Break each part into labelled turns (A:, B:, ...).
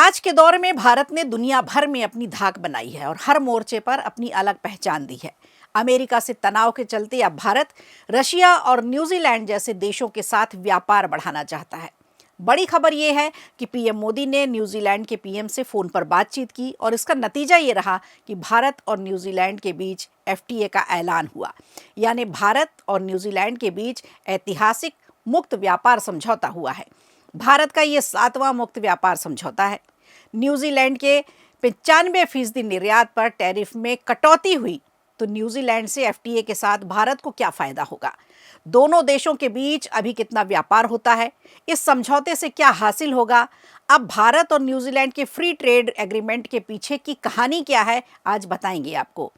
A: आज के दौर में भारत ने दुनिया भर में अपनी धाक बनाई है और हर मोर्चे पर अपनी अलग पहचान दी है। अमेरिका से तनाव के चलते अब भारत रशिया और न्यूजीलैंड जैसे देशों के साथ व्यापार बढ़ाना चाहता है। बड़ी खबर यह है कि पीएम मोदी ने न्यूजीलैंड के पीएम से फोन पर बातचीत की और इसका नतीजा ये रहा कि भारत और न्यूजीलैंड के बीच एफटीए का ऐलान हुआ। यानी भारत और न्यूजीलैंड के बीच ऐतिहासिक मुक्त व्यापार समझौता हुआ है। भारत का ये 7वां मुक्त व्यापार समझौता है। न्यूजीलैंड के 95% निर्यात पर टैरिफ में कटौती हुई तो न्यूजीलैंड से एफटीए के साथ भारत को क्या फायदा होगा? दोनों देशों के बीच अभी कितना व्यापार होता है? इस समझौते से क्या हासिल होगा? अब भारत और न्यूजीलैंड के फ्री ट्रेड एग्रीमेंट के पीछे की कहानी क्या है, आज बताएंगे आपको।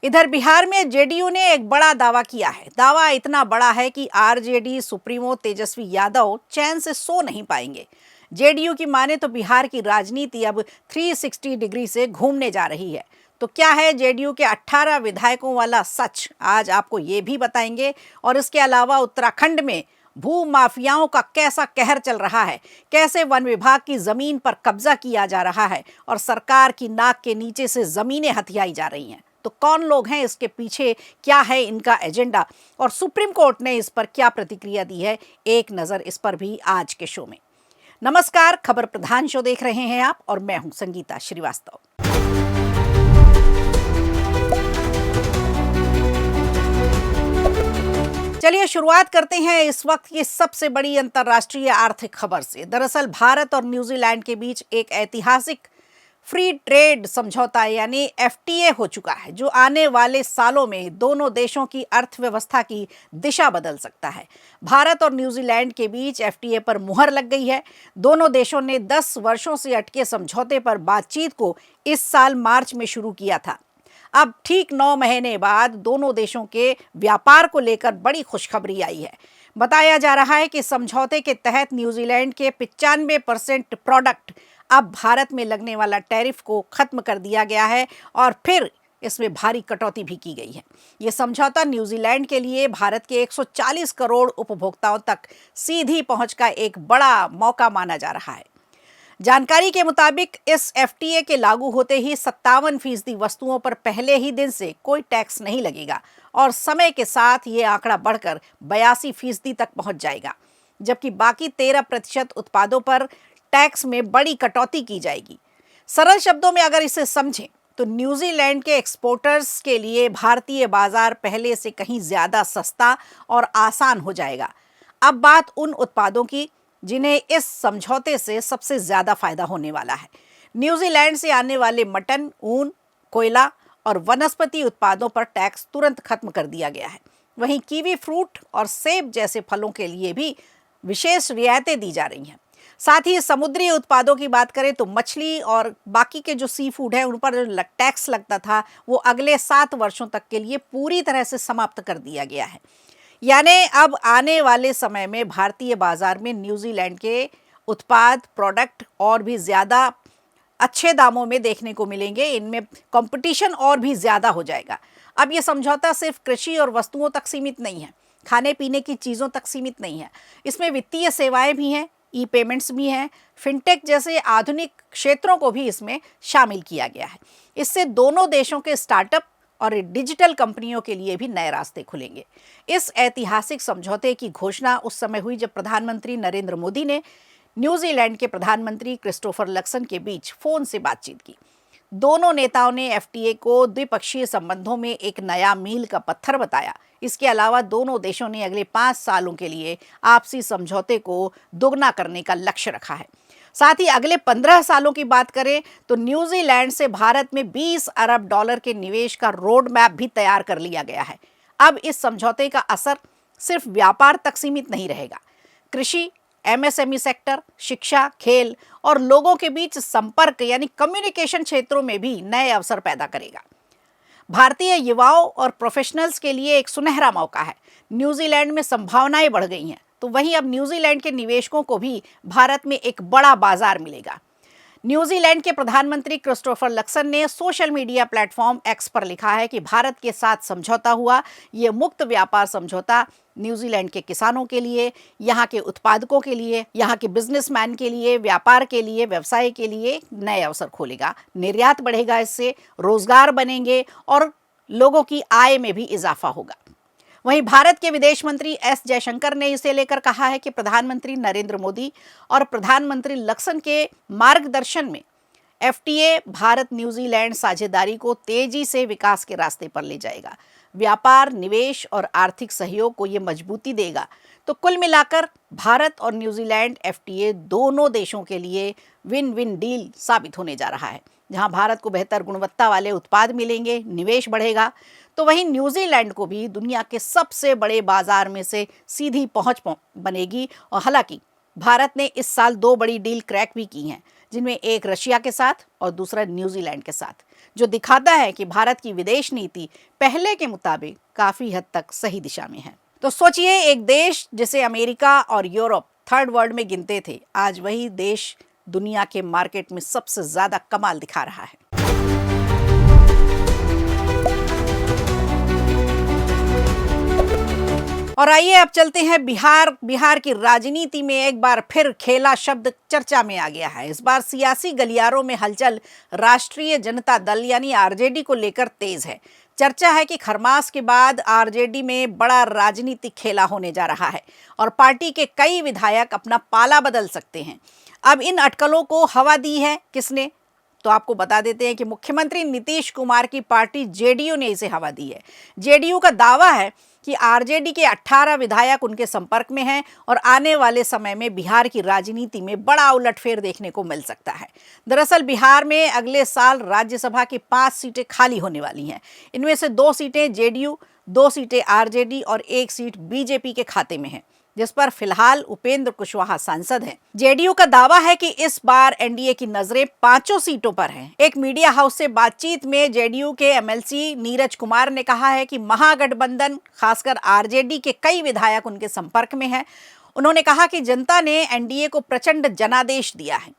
A: इधर बिहार में जेडीयू ने एक बड़ा दावा किया है। दावा इतना बड़ा है कि आरजेडी सुप्रीमो तेजस्वी यादव चैन से सो नहीं पाएंगे। जेडीयू की माने तो बिहार की राजनीति अब 360 डिग्री से घूमने जा रही है। तो क्या है जेडीयू के 18 विधायकों वाला सच, आज आपको ये भी बताएंगे। और इसके अलावा उत्तराखंड में भू माफियाओं का कैसा कहर चल रहा है, कैसे वन विभाग की जमीन पर कब्जा किया जा रहा है और सरकार की नाक के नीचे से जमीनें हथियाई जा रही हैं। तो कौन लोग हैं इसके पीछे, क्या है इनका एजेंडा और सुप्रीम कोर्ट ने इस पर क्या प्रतिक्रिया दी है, एक नजर इस पर भी आज के शो में। नमस्कार, खबर प्रधान शो देख रहे हैं आप और मैं हूं संगीता श्रीवास्तव। चलिए शुरुआत करते हैं इस वक्त की सबसे बड़ी अंतर्राष्ट्रीय आर्थिक खबर से। दरअसल भारत और न्यूजीलैंड के बीच एक ऐतिहासिक फ्री ट्रेड समझौता यानी एफटीए हो चुका है, जो आने वाले सालों में दोनों देशों की अर्थव्यवस्था की दिशा बदल सकता है। भारत और न्यूजीलैंड के बीच एफटीए पर मुहर लग गई है। दोनों देशों ने 10 वर्षों से अटके समझौते पर बातचीत को इस साल मार्च में शुरू किया था। अब ठीक 9 महीने बाद दोनों देशों के व्यापार को लेकर बड़ी खुशखबरी आई है। बताया जा रहा है कि समझौते के तहत न्यूजीलैंड के 95% प्रोडक्ट अब भारत में लगने वाला टैरिफ को खत्म कर दिया गया है और फिर इसमें भारी कटौती भी की गई है। ये समझौता न्यूजीलैंड के लिए भारत के 140 करोड़ उपभोक्ताओं तक सीधी पहुंच का एक बड़ा मौका माना जा रहा है। जानकारी के मुताबिक इस एफटीए के लागू होते ही 57% वस्तुओं पर पहले ही दिन से कोई टैक्स नहीं लगेगा और समय के साथ ये आंकड़ा बढ़कर 82% तक पहुंच जाएगा, जबकि बाकी 13% उत्पादों पर टैक्स में बड़ी कटौती की जाएगी। सरल शब्दों में अगर इसे समझें तो न्यूजीलैंड के एक्सपोर्टर्स के लिए भारतीय बाजार पहले से कहीं ज्यादा सस्ता और आसान हो जाएगा। अब बात उन उत्पादों की जिन्हें इस समझौते से सबसे ज्यादा फायदा होने वाला है। न्यूजीलैंड से आने वाले मटन, ऊन, कोयला और वनस्पति उत्पादों पर टैक्स तुरंत खत्म कर दिया गया है। वहीं कीवी फ्रूट और सेब जैसे फलों के लिए भी विशेष रियायतें दी जा रही हैं। साथ ही समुद्री उत्पादों की बात करें तो मछली और बाकी के जो सी फूड है उन पर जो टैक्स लगता था वो अगले 7 वर्षों तक के लिए पूरी तरह से समाप्त कर दिया गया है। यानी अब आने वाले समय में भारतीय बाजार में न्यूजीलैंड के उत्पाद, प्रोडक्ट और भी ज़्यादा अच्छे दामों में देखने को मिलेंगे। इनमें कंपटीशन और भी ज़्यादा हो जाएगा। अब ये समझौता सिर्फ कृषि और वस्तुओं तक सीमित नहीं है, खाने पीने की चीज़ों तक सीमित नहीं है। इसमें वित्तीय सेवाएं भी हैं, ई पेमेंट्स भी हैं, फिनटेक जैसे आधुनिक क्षेत्रों को भी इसमें शामिल किया गया है। इससे दोनों देशों के स्टार्टअप और डिजिटल कंपनियों के लिए भी नए रास्ते खुलेंगे। इस ऐतिहासिक समझौते की घोषणा उस समय हुई जब प्रधानमंत्री नरेंद्र मोदी ने न्यूजीलैंड के प्रधानमंत्री क्रिस्टोफर लक्सन के बीच फोन से बातचीत की। दोनों नेताओं ने एफटीए को द्विपक्षीय संबंधों में एक नया मील का पत्थर बताया। इसके अलावा दोनों देशों ने अगले 5 सालों के लिए आपसी समझौते को दोगुना करने का लक्ष्य रखा है। साथ ही अगले 15 सालों की बात करें तो न्यूजीलैंड से भारत में 20 अरब डॉलर के निवेश का रोड मैप भी तैयार कर लिया गया है। अब इस समझौते का असर सिर्फ व्यापार तक सीमित नहीं रहेगा। कृषि, एमएसएमई सेक्टर, शिक्षा, खेल और लोगों के बीच संपर्क यानी कम्युनिकेशन क्षेत्रों में भी नए अवसर पैदा करेगा। भारतीय युवाओं और प्रोफेशनल्स के लिए एक सुनहरा मौका है। न्यूजीलैंड में संभावनाएं बढ़ गई हैं, तो वहीं अब न्यूजीलैंड के निवेशकों को भी भारत में एक बड़ा बाजार मिलेगा। न्यूजीलैंड के प्रधानमंत्री क्रिस्टोफर लक्सन ने सोशल मीडिया प्लेटफॉर्म एक्स पर लिखा है कि भारत के साथ समझौता हुआ। ये मुक्त व्यापार समझौता न्यूजीलैंड के किसानों के लिए, यहाँ के उत्पादकों के लिए, यहाँ के बिजनेसमैन के लिए, व्यापार के लिए, व्यवसाय के लिए नए अवसर खोलेगा। निर्यात बढ़ेगा, इससे रोजगार बनेंगे और लोगों की आय में भी इजाफा होगा। वहीं भारत के विदेश मंत्री एस जयशंकर ने इसे लेकर कहा है कि प्रधानमंत्री नरेंद्र मोदी और प्रधानमंत्री लक्सन के मार्गदर्शन में एफटीए भारत न्यूजीलैंड साझेदारी को तेजी से विकास के रास्ते पर ले जाएगा। व्यापार, निवेश और आर्थिक सहयोग को ये मजबूती देगा। तो कुल मिलाकर भारत और न्यूजीलैंड एफटीए दोनों देशों के लिए विन विन डील साबित होने जा रहा है। जहां भारत को बेहतर गुणवत्ता वाले उत्पाद मिलेंगे, निवेश बढ़ेगा, तो वहीं न्यूजीलैंड को भी दुनिया के सबसे बड़े बाजार में से सीधी पहुंच बनेगी। और हालांकि भारत ने इस साल 2 बड़ी डील क्रैक भी की हैं, जिनमें एक रशिया के साथ और दूसरा न्यूजीलैंड के साथ, जो दिखाता है कि भारत की विदेश नीति पहले के मुताबिक काफी हद तक सही दिशा में है। तो सोचिए, एक देश जिसे अमेरिका और यूरोप थर्ड वर्ल्ड में गिनते थे, आज वही देश दुनिया के मार्केट में सबसे ज्यादा कमाल दिखा रहा है। और आइए अब चलते हैं बिहार की राजनीति में एक बार फिर खेला शब्द चर्चा में आ गया है। इस बार सियासी गलियारों में हलचल राष्ट्रीय जनता दल यानी आरजेडी को लेकर तेज है। चर्चा है कि खरमास के बाद आरजेडी में बड़ा राजनीतिक खेला होने जा रहा है और पार्टी के कई विधायक अपना पाला बदल सकते हैं। अब इन अटकलों को हवा दी है किसने? तो आपको बता देते हैं कि मुख्यमंत्री नीतीश कुमार की पार्टी जेडीयू ने इसे हवा दी है। जेडीयू का दावा है कि आरजेडी के 18 विधायक उनके संपर्क में हैं और आने वाले समय में बिहार की राजनीति में बड़ा उलटफेर देखने को मिल सकता है। दरअसल बिहार में अगले साल राज्यसभा की 5 सीटें खाली होने वाली हैं। इनमें से 2 सीटें जेडीयू, 2 सीटें आरजेडी और 1 सीट बीजेपी के खाते में है, जिस पर फिलहाल उपेंद्र कुशवाहा सांसद हैं। जेडीयू का दावा है कि इस बार एनडीए की नजरें 5 सीटों पर हैं। एक मीडिया हाउस से बातचीत में जेडीयू के एमएलसी नीरज कुमार ने कहा है कि महागठबंधन, खासकर आरजेडी के कई विधायक उनके संपर्क में हैं। उन्होंने कहा कि जनता ने एनडीए को प्रचंड जनादेश दिया है।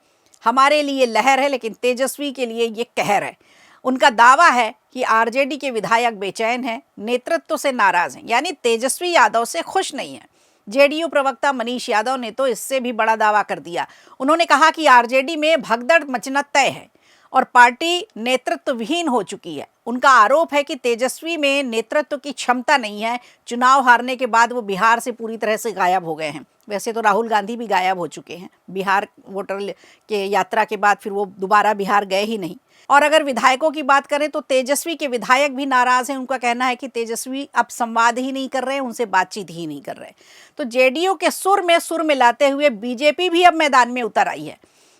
A: हमारे लिए लहर है, लेकिन तेजस्वी के लिए ये कहर है। उनका दावा है कि आरजेडी के विधायक बेचैन हैं, नेतृत्व से नाराज हैं, यानी तेजस्वी यादव से खुश नहीं है। जेडीयू प्रवक्ता मनीष यादव ने तो इससे भी बड़ा दावा कर दिया। उन्होंने कहा कि आरजेडी में भगदड़ मचना तय है और पार्टी नेतृत्वविहीन हो चुकी है। उनका आरोप है कि तेजस्वी में नेतृत्व की क्षमता नहीं है। चुनाव हारने के बाद वो बिहार से पूरी तरह से गायब हो गए हैं। वैसे तो राहुल गांधी भी गायब हो चुके हैं बिहार वोटर के यात्रा के बाद, फिर वो दोबारा बिहार गए ही नहीं। और अगर विधायकों की बात करें तो तेजस्वी के विधायक भी नाराज हैं। उनका कहना है कि तेजस्वी अब संवाद ही नहीं कर रहे हैं, उनसे बातचीत ही नहीं कर रहे। तो जेडीयू के सुर में सुर मिलाते हुए बीजेपी भी अब मैदान में उतर आई है।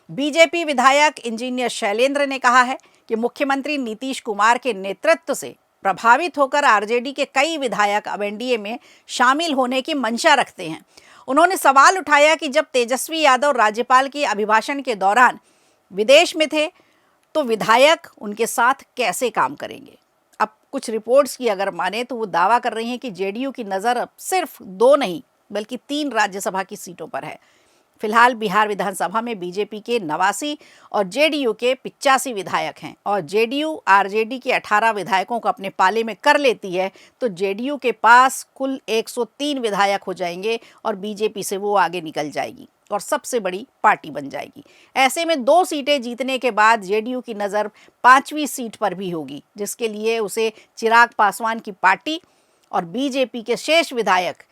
A: बीजेपी विधायक इंजीनियर शैलेंद्र ने कहा है कि मुख्यमंत्री नीतीश कुमार के नेतृत्व से प्रभावित होकर आरजेडी के कई विधायक अब एनडीए में शामिल होने की मंशा रखते हैं। उन्होंने सवाल उठाया कि जब तेजस्वी यादव राज्यपाल के अभिभाषण के दौरान विदेश में थे तो विधायक उनके साथ कैसे काम करेंगे। अब कुछ रिपोर्ट्स की अगर माने तो वो दावा कर रही हैं कि जेडीयू की नज़र अब सिर्फ 2 नहीं बल्कि 3 राज्यसभा की सीटों पर है। फिलहाल बिहार विधानसभा में बीजेपी के 89 और जेडीयू के 85 विधायक हैं और जेडीयू आरजेडी के 18 विधायकों को अपने पाले में कर लेती है तो जेडीयू के पास कुल 103 विधायक हो जाएंगे और बीजेपी से वो आगे निकल जाएगी और सबसे बड़ी पार्टी बन जाएगी। ऐसे में 2 सीटें जीतने के बाद जेडीयू की नज़र 5वीं सीट पर भी होगी, जिसके लिए उसे चिराग पासवान की पार्टी और बीजेपी के शेष विधायक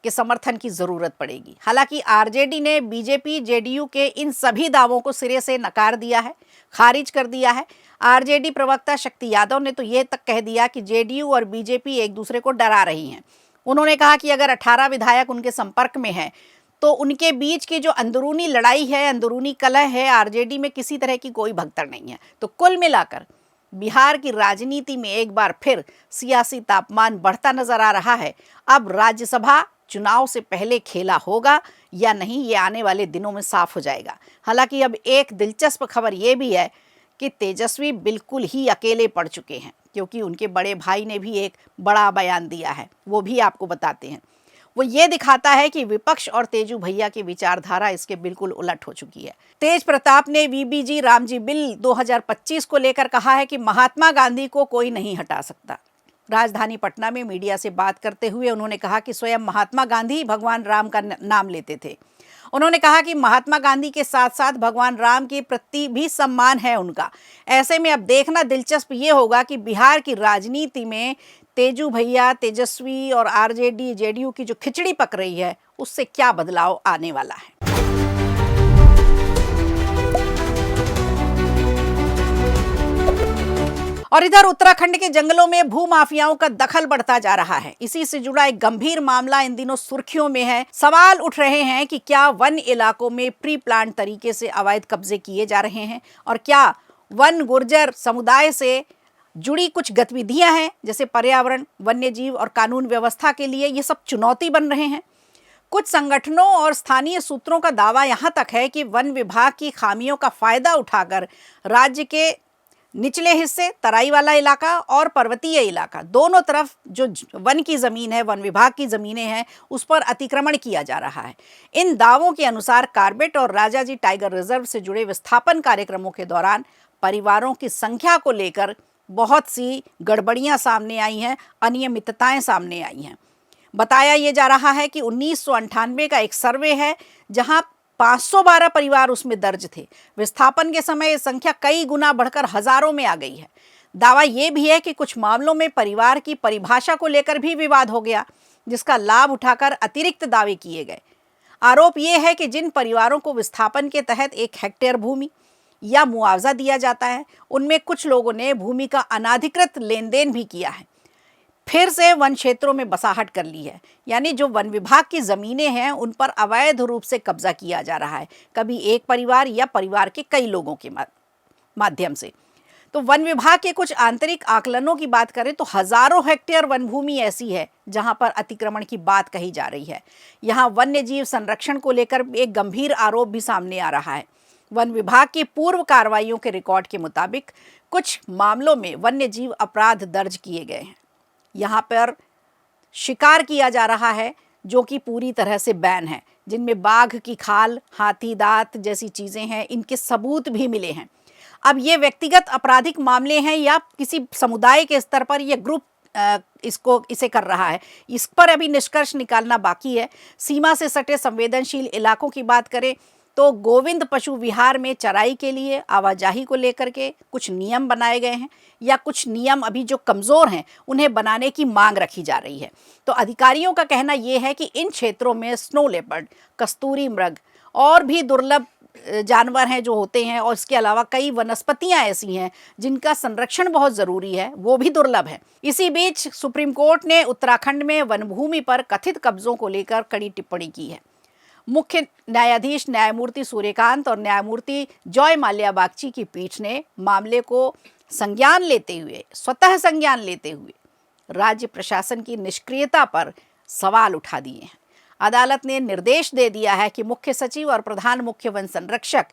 A: के समर्थन की जरूरत पड़ेगी। हालांकि आरजेडी ने बीजेपी जेडीयू के इन सभी दावों को सिरे से नकार दिया है, खारिज कर दिया है। आरजेडी प्रवक्ता शक्ति यादव ने तो ये तक कह दिया कि जेडीयू और बीजेपी एक दूसरे को डरा रही हैं। उन्होंने कहा कि अगर 18 विधायक उनके संपर्क में हैं तो उनके बीच की जो अंदरूनी लड़ाई है, अंदरूनी कलह है, आरजेडी में किसी तरह की कोई भगदड़ नहीं है। तो कुल मिलाकर बिहार की राजनीति में एक बार फिर सियासी तापमान बढ़ता नजर आ रहा है। अब राज्यसभा चुनाव से पहले खेला होगा या नहीं, ये आने वाले दिनों में साफ हो जाएगा। हालांकि अब एक दिलचस्प खबर ये भी है कि तेजस्वी बिल्कुल ही अकेले पड़ चुके हैं, क्योंकि उनके बड़े भाई ने भी एक बड़ा बयान दिया है, वो भी आपको बताते हैं। वो ये दिखाता है कि विपक्ष और तेजू भैया की विचारधारा इसके बिल्कुल उलट हो चुकी है। तेज प्रताप ने वीबीजी रामजी बिल 2025 को लेकर कहा है कि महात्मा गांधी को कोई नहीं हटा सकता। राजधानी पटना में मीडिया से बात करते हुए उन्होंने कहा कि स्वयं महात्मा गांधी भगवान राम का नाम लेते थे। उन्होंने कहा कि महात्मा गांधी के साथ साथ भगवान राम के प्रति भी सम्मान है उनका। ऐसे में अब देखना दिलचस्प ये होगा कि बिहार की राजनीति में तेजू भैया, तेजस्वी और आरजेडी जेडीयू की जो खिचड़ी पक रही है उससे क्या बदलाव आने वाला है। और इधर उत्तराखंड के जंगलों में भूमाफियाओं का दखल बढ़ता जा रहा है। इसी से जुड़ा एक गंभीर मामला इन दिनों सुर्खियों में है। सवाल उठ रहे हैं कि क्या वन इलाकों में प्री प्लान तरीके से अवैध कब्जे किए जा रहे हैं और क्या वन गुर्जर समुदाय से जुड़ी कुछ गतिविधियां हैं, जैसे पर्यावरण, वन्यजीव और कानून व्यवस्था के लिए ये सब चुनौती बन रहे हैं। कुछ संगठनों और स्थानीय सूत्रों का दावा यहां तक है कि वन विभाग की खामियों का फायदा उठाकर राज्य के निचले हिस्से, तराई वाला इलाका और पर्वतीय इलाका, दोनों तरफ जो वन की ज़मीन है, वन विभाग की ज़मीनें हैं, उस पर अतिक्रमण किया जा रहा है। इन दावों के अनुसार कार्बेट और राजाजी टाइगर रिजर्व से जुड़े विस्थापन कार्यक्रमों के दौरान परिवारों की संख्या को लेकर बहुत सी गड़बड़ियां सामने आई हैं, अनियमितताएं सामने आई हैं। बताया ये जा रहा है कि 1998 का एक सर्वे है जहां 512 परिवार उसमें दर्ज थे। विस्थापन के समय ये संख्या कई गुना बढ़कर हजारों में आ गई है। दावा ये भी है कि कुछ मामलों में परिवार की परिभाषा को लेकर भी विवाद हो गया, जिसका लाभ उठाकर अतिरिक्त दावे किए गए। आरोप ये है कि जिन परिवारों को विस्थापन के तहत 1 हेक्टेयर भूमि या मुआवजा दिया जाता है, उनमें कुछ लोगों ने भूमि का अनाधिकृत लेन देन भी किया है, फिर से वन क्षेत्रों में बसाहट कर ली है। यानी जो वन विभाग की ज़मीनें हैं उन पर अवैध रूप से कब्जा किया जा रहा है, कभी एक परिवार या परिवार के कई लोगों के माध्यम से। तो वन विभाग के कुछ आंतरिक आकलनों की बात करें तो हजारों हेक्टेयर वन भूमि ऐसी है जहां पर अतिक्रमण की बात कही जा रही है। यहाँ वन्य जीव संरक्षण को लेकर एक गंभीर आरोप भी सामने आ रहा है। वन विभाग की पूर्व कार्रवाइयों के रिकॉर्ड के मुताबिक कुछ मामलों में वन्य जीव अपराध दर्ज किए गए हैं। यहाँ पर शिकार किया जा रहा है जो कि पूरी तरह से बैन है, जिनमें बाघ की खाल, हाथी दांत जैसी चीज़ें हैं, इनके सबूत भी मिले हैं। अब ये व्यक्तिगत आपराधिक मामले हैं या किसी समुदाय के स्तर पर ये ग्रुप इसे कर रहा है, इस पर अभी निष्कर्ष निकालना बाकी है। सीमा से सटे संवेदनशील इलाकों की बात करें तो गोविंद पशु विहार में चराई के लिए आवाजाही को लेकर के कुछ नियम बनाए गए हैं या कुछ नियम अभी जो कमज़ोर हैं उन्हें बनाने की मांग रखी जा रही है। तो अधिकारियों का कहना ये है कि इन क्षेत्रों में स्नो लेपर्ड, कस्तूरी मृग और भी दुर्लभ जानवर हैं जो होते हैं, और इसके अलावा कई वनस्पतियां ऐसी हैं जिनका संरक्षण बहुत ज़रूरी है, वो भी दुर्लभ है। इसी बीच सुप्रीम कोर्ट ने उत्तराखंड में वनभूमि पर कथित कब्जों को लेकर कड़ी टिप्पणी की है। मुख्य न्यायाधीश न्यायमूर्ति सूर्यकांत और न्यायमूर्ति जॉय माल्या बागची की पीठ ने मामले को स्वतः संज्ञान लेते हुए राज्य प्रशासन की निष्क्रियता पर सवाल उठा दिए हैं। अदालत ने निर्देश दे दिया है कि मुख्य सचिव और प्रधान मुख्य वन संरक्षक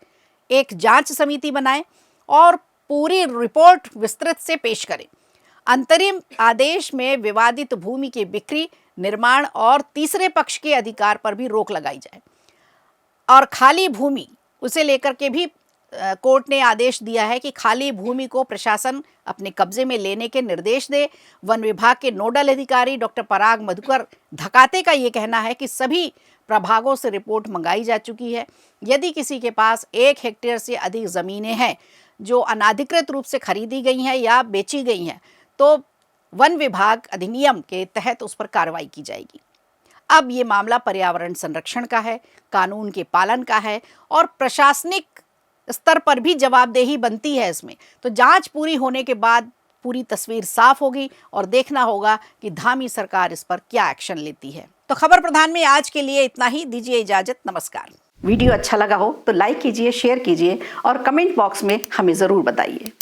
A: एक जांच समिति बनाएं और पूरी रिपोर्ट विस्तृत से पेश करें। अंतरिम आदेश में विवादित भूमि की बिक्री, निर्माण और तीसरे पक्ष के अधिकार पर भी रोक लगाई जाए, और खाली भूमि उसे लेकर के भी कोर्ट ने आदेश दिया है कि खाली भूमि को प्रशासन अपने कब्जे में लेने के निर्देश दे। वन विभाग के नोडल अधिकारी डॉक्टर पराग मधुकर धकाते का ये कहना है कि सभी प्रभागों से रिपोर्ट मंगाई जा चुकी है। यदि किसी के पास 1 हेक्टेयर से अधिक ज़मीनें हैं जो अनाधिकृत रूप से खरीदी गई हैं या बेची गई हैं, तो वन विभाग अधिनियम के तहत उस पर कार्रवाई की जाएगी। अब ये मामला पर्यावरण संरक्षण का है, कानून के पालन का है और प्रशासनिक स्तर पर भी जवाबदेही बनती है इसमें। तो जांच पूरी होने के बाद पूरी तस्वीर साफ होगी और देखना होगा कि धामी सरकार इस पर क्या एक्शन लेती है। तो खबर प्रधान में आज के लिए इतना ही। दीजिए इजाजत, नमस्कार। वीडियो अच्छा लगा हो तो लाइक कीजिए, शेयर कीजिए और कमेंट बॉक्स में हमें ज़रूर बताइए।